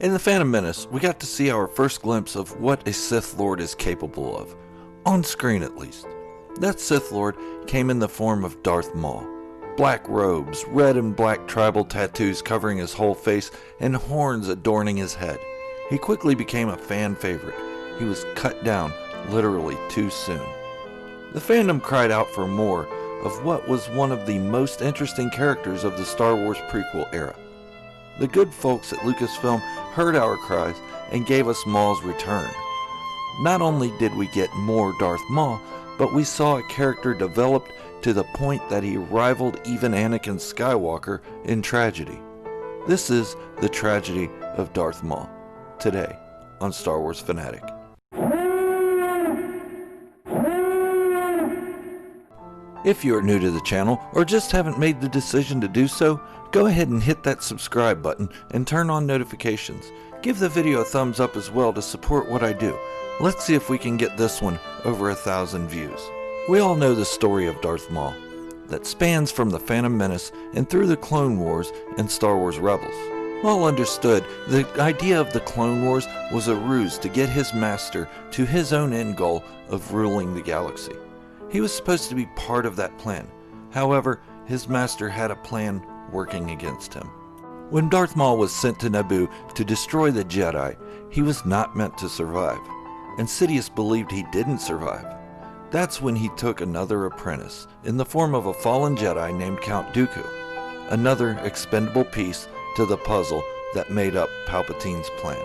In The Phantom Menace, we got to see our first glimpse of what a Sith Lord is capable of. On screen, at least. That Sith Lord came in the form of Darth Maul. Black robes, red and black tribal tattoos covering his whole face, and horns adorning his head. He quickly became a fan favorite. He was cut down, literally, too soon. The fandom cried out for more of what was one of the most interesting characters of the Star Wars prequel era. The good folks at Lucasfilm heard our cries and gave us Maul's return. Not only did we get more Darth Maul, but we saw a character developed to the point that he rivaled even Anakin Skywalker in tragedy. This is the tragedy of Darth Maul, today on Star Wars Fanatic. If you are new to the channel or just haven't made the decision to do so, go ahead and hit that subscribe button and turn on notifications. Give the video a thumbs up as well to support what I do. Let's see if we can get this one over 1,000 views. We all know the story of Darth Maul that spans from the Phantom Menace and through the Clone Wars and Star Wars Rebels. Maul understood the idea of the Clone Wars was a ruse to get his master to his own end goal of ruling the galaxy. He was supposed to be part of that plan. However, his master had a plan working against him. When Darth Maul was sent to Naboo to destroy the Jedi, he was not meant to survive. And Sidious believed he didn't survive. That's when he took another apprentice, in the form of a fallen Jedi named Count Dooku, another expendable piece to the puzzle that made up Palpatine's plan.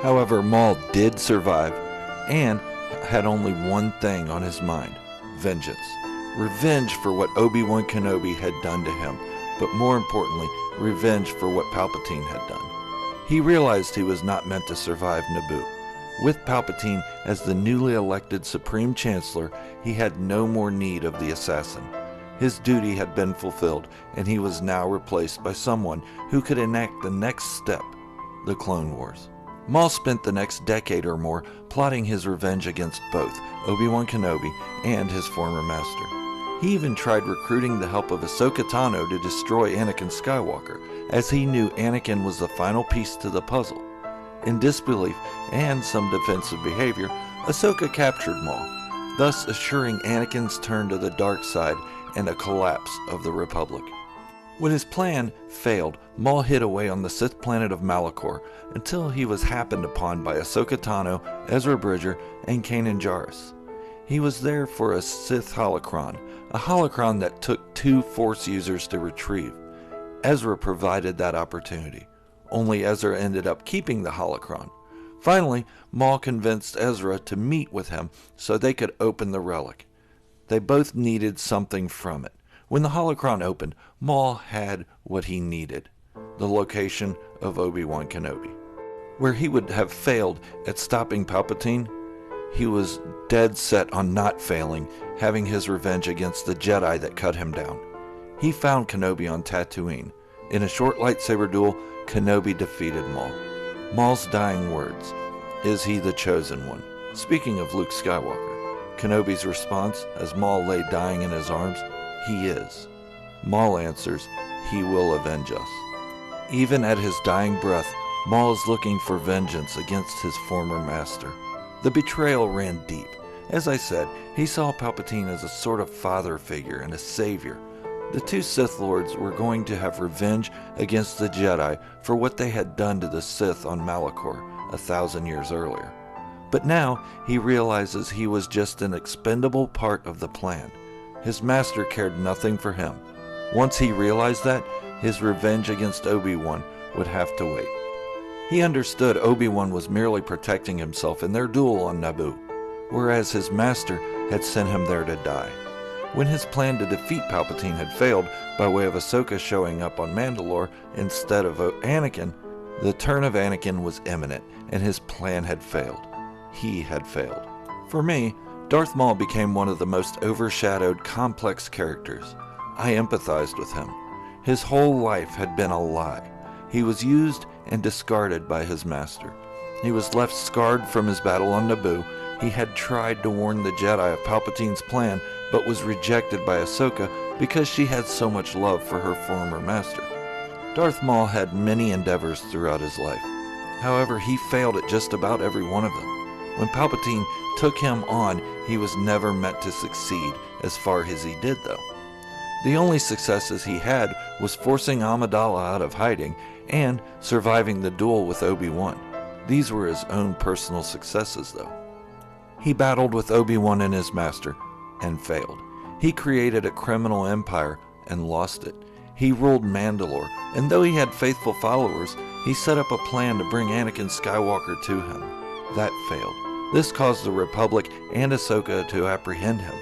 However, Maul did survive, and had only one thing on his mind: vengeance. Revenge for what Obi-Wan Kenobi had done to him, but more importantly, revenge for what Palpatine had done. He realized he was not meant to survive Naboo. With Palpatine as the newly elected Supreme Chancellor, he had no more need of the assassin. His duty had been fulfilled, and he was now replaced by someone who could enact the next step, the Clone Wars. Maul spent the next decade or more plotting his revenge against both Obi-Wan Kenobi and his former master. He even tried recruiting the help of Ahsoka Tano to destroy Anakin Skywalker, as he knew Anakin was the final piece to the puzzle. In disbelief and some defensive behavior, Ahsoka captured Maul, thus assuring Anakin's turn to the dark side and a collapse of the Republic. When his plan failed, Maul hid away on the Sith planet of Malachor until he was happened upon by Ahsoka Tano, Ezra Bridger, and Kanan Jarrus. He was there for a Sith holocron, a holocron that took 2 Force users to retrieve. Ezra provided that opportunity. Only Ezra ended up keeping the holocron. Finally, Maul convinced Ezra to meet with him so they could open the relic. They both needed something from it. When the holocron opened, Maul had what he needed: the location of Obi-Wan Kenobi. Where he would have failed at stopping Palpatine, he was dead set on not failing, having his revenge against the Jedi that cut him down. He found Kenobi on Tatooine. In a short lightsaber duel, Kenobi defeated Maul. Maul's dying words: "Is he the chosen one?" Speaking of Luke Skywalker, Kenobi's response as Maul lay dying in his arms: "He is." Maul answers, "He will avenge us." Even at his dying breath, Maul is looking for vengeance against his former master. The betrayal ran deep. As I said, he saw Palpatine as a sort of father figure and a savior. The 2 Sith Lords were going to have revenge against the Jedi for what they had done to the Sith on Malachor 1,000 years earlier. But now he realizes he was just an expendable part of the plan. His master cared nothing for him. Once he realized that, his revenge against Obi-Wan would have to wait. He understood Obi-Wan was merely protecting himself in their duel on Naboo, whereas his master had sent him there to die. When his plan to defeat Palpatine had failed by way of Ahsoka showing up on Mandalore instead of Anakin, the turn of Anakin was imminent, and his plan had failed. He had failed. For me, Darth Maul became one of the most overshadowed, complex characters. I empathized with him. His whole life had been a lie. He was used and discarded by his master. He was left scarred from his battle on Naboo. He had tried to warn the Jedi of Palpatine's plan, but was rejected by Ahsoka because she had so much love for her former master. Darth Maul had many endeavors throughout his life. However, he failed at just about every one of them. When Palpatine took him on, he was never meant to succeed, as far as he did though. The only successes he had was forcing Amidala out of hiding and surviving the duel with Obi-Wan. These were his own personal successes though. He battled with Obi-Wan and his master and failed. He created a criminal empire and lost it. He ruled Mandalore, and though he had faithful followers, he set up a plan to bring Anakin Skywalker to him. That failed. This caused the Republic and Ahsoka to apprehend him.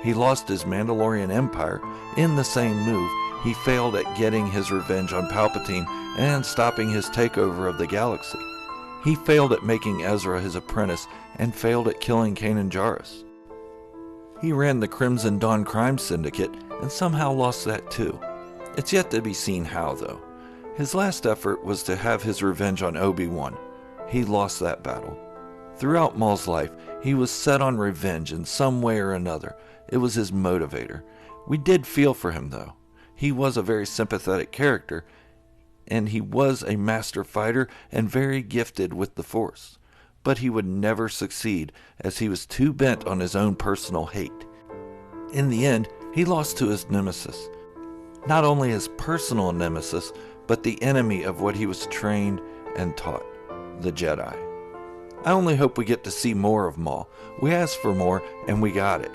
He lost his Mandalorian empire. In the same move, he failed at getting his revenge on Palpatine and stopping his takeover of the galaxy. He failed at making Ezra his apprentice and failed at killing Kanan Jarrus. He ran the Crimson Dawn crime syndicate and somehow lost that too. It's yet to be seen how though. His last effort was to have his revenge on Obi-Wan. He lost that battle. Throughout Maul's life, he was set on revenge in some way or another. It was his motivator. We did feel for him though. He was a very sympathetic character, and he was a master fighter and very gifted with the Force. But he would never succeed as he was too bent on his own personal hate. In the end, he lost to his nemesis. Not only his personal nemesis, but the enemy of what he was trained and taught, the Jedi. I only hope we get to see more of Maul. We asked for more, and we got it.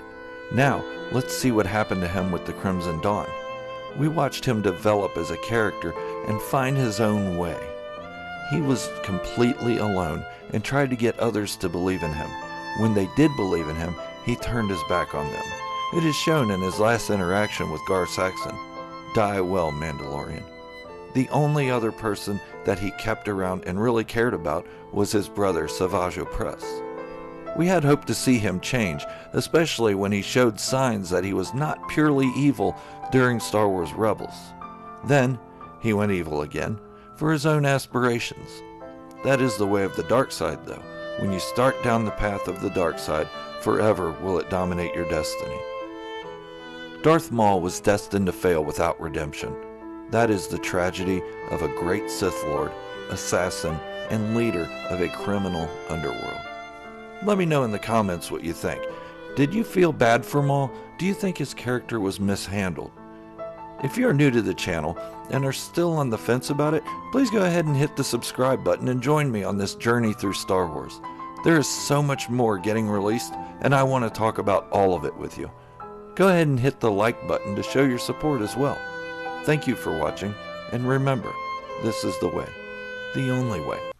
Now, let's see what happened to him with the Crimson Dawn. We watched him develop as a character and find his own way. He was completely alone and tried to get others to believe in him. When they did believe in him, he turned his back on them. It is shown in his last interaction with Gar Saxon. Die well, Mandalorian. The only other person that he kept around and really cared about was his brother Savage Opress. We had hoped to see him change, especially when he showed signs that he was not purely evil during Star Wars Rebels. Then, he went evil again, for his own aspirations. That is the way of the dark side though. When you start down the path of the dark side, forever will it dominate your destiny. Darth Maul was destined to fail without redemption. That is the tragedy of a great Sith Lord, assassin, and leader of a criminal underworld. Let me know in the comments what you think. Did you feel bad for Maul? Do you think his character was mishandled? If you are new to the channel and are still on the fence about it, please go ahead and hit the subscribe button and join me on this journey through Star Wars. There is so much more getting released, and I want to talk about all of it with you. Go ahead and hit the like button to show your support as well. Thank you for watching, and remember, this is the way, the only way.